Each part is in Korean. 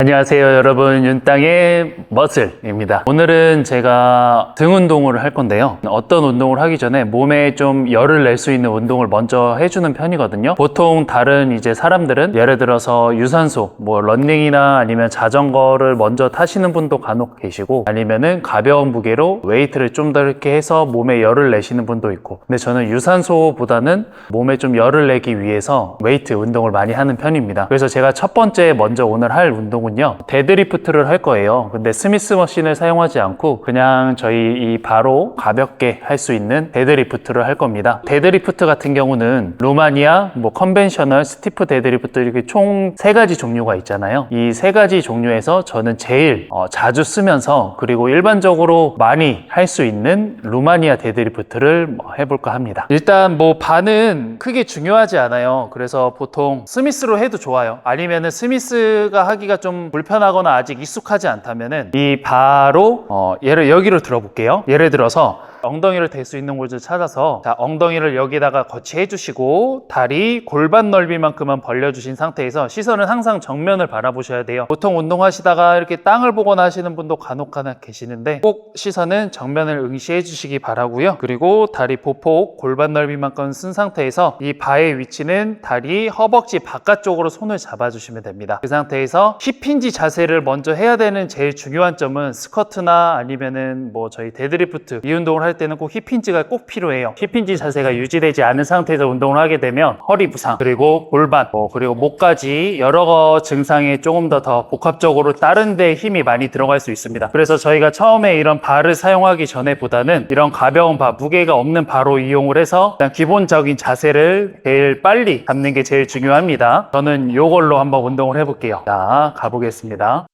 안녕하세요 여러분, 윤땅의 머슬입니다. 오늘은 제가 등 운동을 할 건데요. 어떤 운동을 하기 전에 몸에 좀 열을 낼 수 있는 운동을 먼저 해주는 편이거든요. 보통 다른 사람들은 예를 들어서 유산소, 러닝이나 아니면 자전거를 먼저 타시는 분도 간혹 계시고, 아니면은 가벼운 무게로 웨이트를 좀 더 이렇게 해서 몸에 열을 내시는 분도 있고, 근데 저는 유산소보다는 몸에 좀 열을 내기 위해서 웨이트 운동을 많이 하는 편입니다. 그래서 제가 첫 번째 먼저 오늘 할 운동은 데드리프트를 할 거예요. 근데 스미스 머신을 사용하지 않고 그냥 저희 이 바로 가볍게 할 수 있는 데드리프트를 할 겁니다. 데드리프트 같은 경우는 루마니아, 컨벤셔널, 스티프 데드리프트 이렇게 총 3가지 종류가 있잖아요. 이 3가지 종류에서 저는 제일 자주 쓰면서 그리고 일반적으로 많이 할 수 있는 루마니아 데드리프트를 해볼까 합니다. 일단 반은 크게 중요하지 않아요. 그래서 보통 스미스로 해도 좋아요. 아니면은 스미스가 하기가 좀 불편하거나 아직 익숙하지 않다면은 이 바로 여기로 들어볼게요. 예를 들어서 엉덩이를 댈 수 있는 곳을 찾아서, 자, 엉덩이를 여기다가 거치해 주시고 다리 골반 넓이만큼만 벌려주신 상태에서 시선은 항상 정면을 바라보셔야 돼요. 보통 운동하시다가 이렇게 땅을 보거나 하시는 분도 간혹 계시는데 꼭 시선은 정면을 응시해 주시기 바라고요. 그리고 다리 보폭 골반 넓이만큼 쓴 상태에서 이 바의 위치는 다리 허벅지 바깥쪽으로 손을 잡아주시면 됩니다. 그 상태에서 힙힌지 자세를 먼저 해야 되는 제일 중요한 점은 스쿼트나 아니면은 저희 데드리프트 이 운동을 할 때는 꼭 힙힌지가 꼭 필요해요. 힙힌지 자세가 유지되지 않은 상태에서 운동을 하게 되면 허리 부상, 그리고 골반, 그리고 목까지 여러 증상에 조금 더 복합적으로 다른 데 힘이 많이 들어갈 수 있습니다. 그래서 저희가 처음에 이런 바를 사용하기 전에보다는 이런 가벼운 바, 무게가 없는 바로 이용을 해서 일단 기본적인 자세를 제일 빨리 잡는 게 제일 중요합니다. 저는 이걸로 한번 운동을 해볼게요. 자, 가보겠습니다.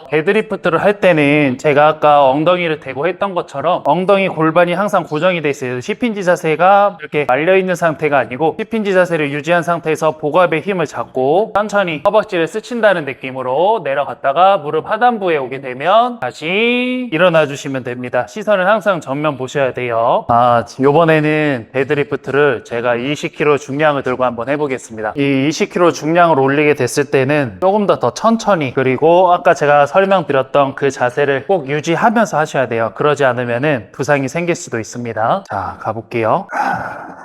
데드리프트를 할 때는 제가 아까 엉덩이를 대고 했던 것처럼 엉덩이 골반이 항상 고정이 돼 있어요. 힙힌지 자세가 이렇게 말려있는 상태가 아니고 힙힌지 자세를 유지한 상태에서 복압의 힘을 잡고 천천히 허벅지를 스친다는 느낌으로 내려갔다가 무릎 하단부에 오게 되면 다시 일어나 주시면 됩니다. 시선을 항상 전면 보셔야 돼요. 요번에는 데드리프트를 제가 20kg 중량을 들고 한번 해보겠습니다. 이 20kg 중량을 올리게 됐을 때는 조금 더 천천히, 그리고 아까 제가 설명드렸던 그 자세를 꼭 유지하면서 하셔야 돼요. 그러지 않으면 부상이 생길 수도 있습니다. 자, 가볼게요.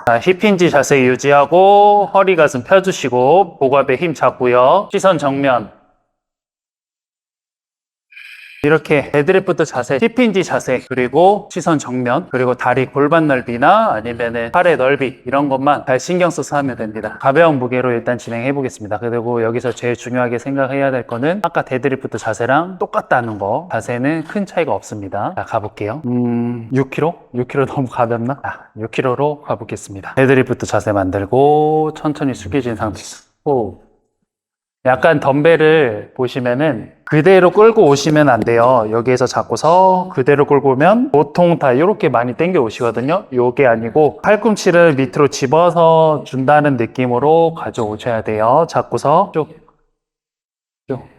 자, 힙힌지 자세 유지하고 허리 가슴 펴주시고 복압에 힘 잡고요. 시선 정면. 이렇게 데드리프트 자세, 힙힌지 자세, 그리고 시선 정면, 그리고 다리 골반 넓이나 아니면은 팔의 넓이 이런 것만 잘 신경 써서 하면 됩니다. 가벼운 무게로 일단 진행해 보겠습니다. 그리고 여기서 제일 중요하게 생각해야 될 거는 아까 데드리프트 자세랑 똑같다는 거. 자세는 큰 차이가 없습니다. 자, 가볼게요. 6kg? 6kg 너무 가볍나? 6kg로 가보겠습니다. 데드리프트 자세 만들고 천천히 숙여진 상태에서 약간 덤벨을 보시면은 그대로 끌고 오시면 안 돼요. 여기에서 잡고서 그대로 끌고 오면 보통 다 이렇게 많이 당겨 오시거든요. 요게 아니고 팔꿈치를 밑으로 집어서 준다는 느낌으로 가져오셔야 돼요. 잡고서 쭉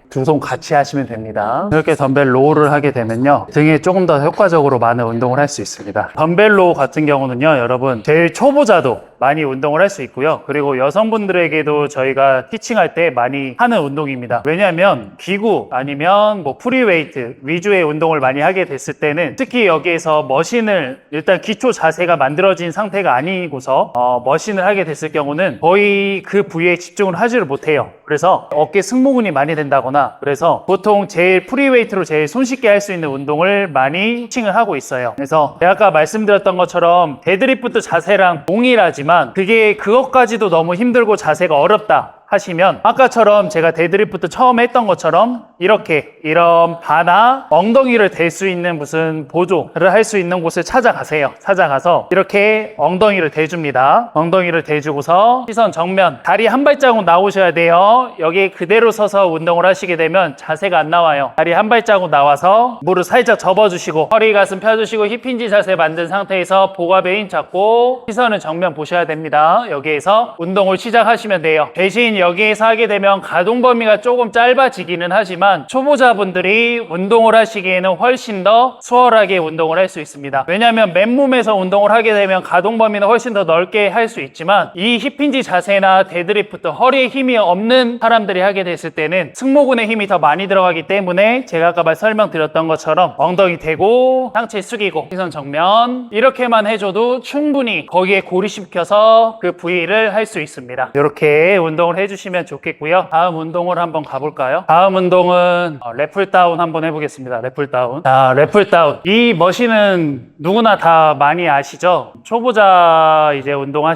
두 손 같이 하시면 됩니다. 이렇게 덤벨 로우를 하게 되면요, 등에 조금 더 효과적으로 많은 운동을 할 수 있습니다. 덤벨 로우 같은 경우는요, 여러분 제일 초보자도 많이 운동을 할 수 있고요, 그리고 여성분들에게도 저희가 티칭할 때 많이 하는 운동입니다. 왜냐하면 기구 아니면 프리웨이트 위주의 운동을 많이 하게 됐을 때는, 특히 여기에서 머신을 일단 기초 자세가 만들어진 상태가 아니고서 머신을 하게 됐을 경우는 거의 그 부위에 집중을 하지를 못해요. 그래서 어깨 승모근이 많이 된다거나, 그래서 보통 제일 프리웨이트로 제일 손쉽게 할 수 있는 운동을 많이 티칭을 하고 있어요. 그래서 제가 아까 말씀드렸던 것처럼 데드리프트 자세랑 동일하지만 그것까지도 너무 힘들고 자세가 어렵다 하시면 아까처럼 제가 데드리프트 처음에 했던 것처럼 이런 바나 엉덩이를 댈 수 있는 무슨 보조를 할 수 있는 곳을 찾아가세요. 찾아가서 이렇게 엉덩이를 대줍니다. 엉덩이를 대주고서 시선 정면, 다리 한 발자국 나오셔야 돼요. 여기 그대로 서서 운동을 하시게 되면 자세가 안 나와요. 다리 한 발자국 나와서 무릎 살짝 접어주시고 허리 가슴 펴주시고 힙힌지 자세 만든 상태에서 복압에 힘 잡고 시선은 정면 보셔야 됩니다. 여기에서 운동을 시작하시면 돼요. 대신 대신 여기에서 하게 되면 가동 범위가 조금 짧아지기는 하지만 초보자분들이 운동을 하시기에는 훨씬 더 수월하게 운동을 할 수 있습니다. 왜냐하면 맨몸에서 운동을 하게 되면 가동 범위는 훨씬 더 넓게 할 수 있지만 이 힙힌지 자세나 데드리프트, 허리에 힘이 없는 사람들이 하게 됐을 때는 승모근에 힘이 더 많이 들어가기 때문에 제가 아까 설명드렸던 것처럼 엉덩이 대고 상체 숙이고 시선 정면 이렇게만 해줘도 충분히 거기에 고립시켜서 그 부위를 할 수 있습니다. 이렇게 운동을 해주시면 좋겠고요. 다음 운동을 한번 가볼까요? 다음 운동은 랩풀 다운 한번 해보겠습니다. 랩풀 다운. 자, 랩풀 다운. 이 머신은 누구나 다 많이 아시죠? 초보자 이제 운동을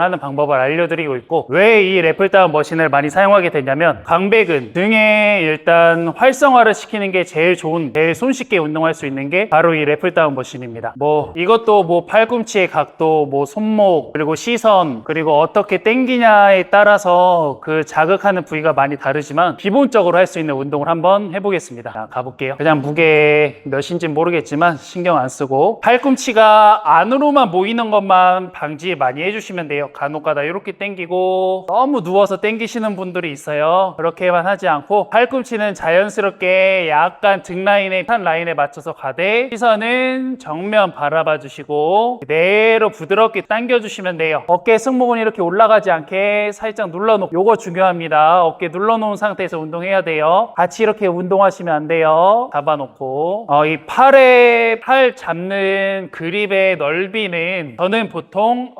하는 방법을 알려드리고 있고, 왜 이 랩풀 다운 머신을 많이 사용하게 되냐면 광배근 등에 일단 활성화를 시키는 게 제일 손쉽게 운동할 수 있는 게 바로 이 랩풀 다운 머신입니다. 이것도 팔꿈치의 각도, 손목, 그리고 시선, 그리고 어떻게 당기냐에 따라서 그 자극하는 부위가 많이 다르지만 기본적으로 할 수 있는 운동을 한번 해보겠습니다. 자, 가볼게요. 그냥 무게 몇인지 모르겠지만 신경 안 쓰고 팔꿈치가 안으로만 모이는 것만 방지 많이 해주시면 돼요. 간혹가다 이렇게 당기고 너무 누워서 당기시는 분들이 있어요. 그렇게만 하지 않고 팔꿈치는 자연스럽게 약간 등 라인에 한 라인에 맞춰서 가되 시선은 정면 바라봐 주시고 그대로 부드럽게 당겨주시면 돼요. 어깨 승모근이 이렇게 올라가지 않게 살짝 눌러놓고, 요거 중요합니다. 어깨 눌러놓은 상태에서 운동해야 돼요. 같이 이렇게 운동하시면 안 돼요. 잡아놓고 이 팔 잡는 그립의 넓이는 저는 보통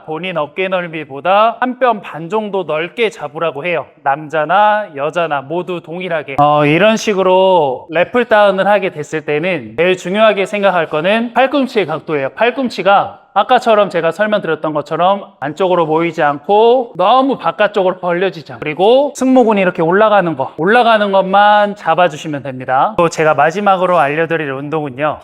본인 어깨 넓이보다 한 뼘 반 정도 넓게 잡으라고 해요. 남자나 여자나 모두 동일하게. 이런 식으로 랩풀 다운을 하게 됐을 때는 제일 중요하게 생각할 거는 팔꿈치의 각도예요. 팔꿈치가 아까처럼 제가 설명드렸던 것처럼 안쪽으로 모이지 않고 너무 바깥쪽으로 벌려지지 않고, 그리고 승모근이 이렇게 올라가는 것만 잡아주시면 됩니다. 또 제가 마지막으로 알려드릴 운동은요,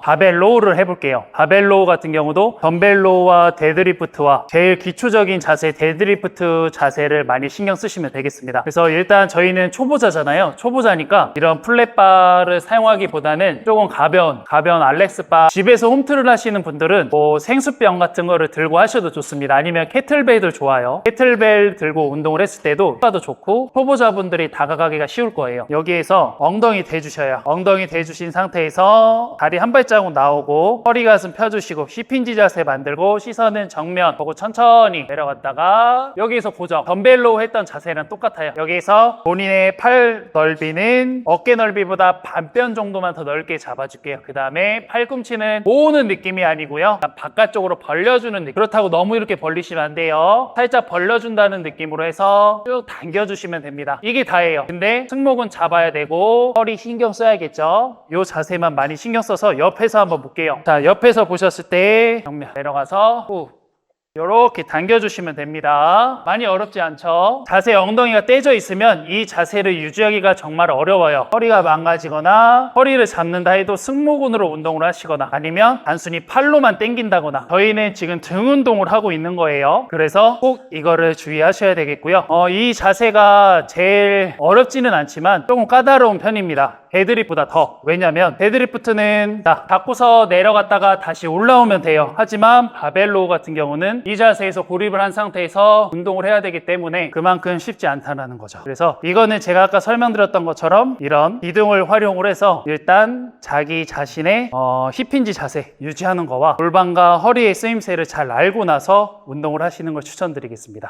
바벨 로우를 해볼게요. 바벨 로우 같은 경우도 덤벨 로우와 데드리프트와 제일 기초적인 자세 데드리프트 자세를 많이 신경 쓰시면 되겠습니다. 그래서 일단 저희는 초보자잖아요. 초보자니까 이런 플랫바를 사용하기보다는 조금 가벼운 알렉스바, 집에서 홈트를 하시는 분들은 생수병 같은 거를 들고 하셔도 좋습니다. 아니면 캐틀벨도 좋아요. 캐틀벨 들고 운동을 했을 때도 효과도 좋고 초보자분들이 다가가기가 쉬울 거예요. 여기에서 엉덩이 대주셔요. 엉덩이 대주신 상태에서 다리 한 발자국 나오고 허리 가슴 펴주시고 힙힌지 자세 만들고 시선은 정면 보고 천천히 내려갔다가 여기에서 고정. 덤벨로 했던 자세랑 똑같아요. 여기에서 본인의 팔 넓이는 어깨 넓이보다 반뼘 정도만 더 넓게 잡아줄게요. 그 다음에 팔꿈치는 모으는 느낌이 아니고요, 바깥쪽으로 벌려주는 느낌. 그렇다고 너무 이렇게 벌리시면 안 돼요. 살짝 벌려준다는 느낌으로 해서 쭉 당겨주시면 됩니다. 이게 다예요. 근데 승모근 잡아야 되고 허리 신경 써야겠죠. 이 자세만 많이 신경 써서 옆에서 한번 볼게요. 자, 옆에서 보셨을 때 정면 내려가서 후 이렇게 당겨주시면 됩니다. 많이 어렵지 않죠? 자세 엉덩이가 떼져 있으면 이 자세를 유지하기가 정말 어려워요. 허리가 망가지거나 허리를 잡는다 해도 승모근으로 운동을 하시거나 아니면 단순히 팔로만 당긴다거나, 저희는 지금 등 운동을 하고 있는 거예요. 그래서 꼭 이거를 주의하셔야 되겠고요. 이 자세가 제일 어렵지는 않지만 조금 까다로운 편입니다. 데드리프트보다 더. 왜냐면 데드리프트는 닫고서 내려갔다가 다시 올라오면 돼요. 하지만 바벨로 같은 경우는 이 자세에서 고립을 한 상태에서 운동을 해야 되기 때문에 그만큼 쉽지 않다는 거죠. 그래서 이거는 제가 아까 설명드렸던 것처럼 이런 기둥을 활용을 해서 일단 자기 자신의 힙힌지 자세 유지하는 거와 골반과 허리의 쓰임새를 잘 알고 나서 운동을 하시는 걸 추천드리겠습니다.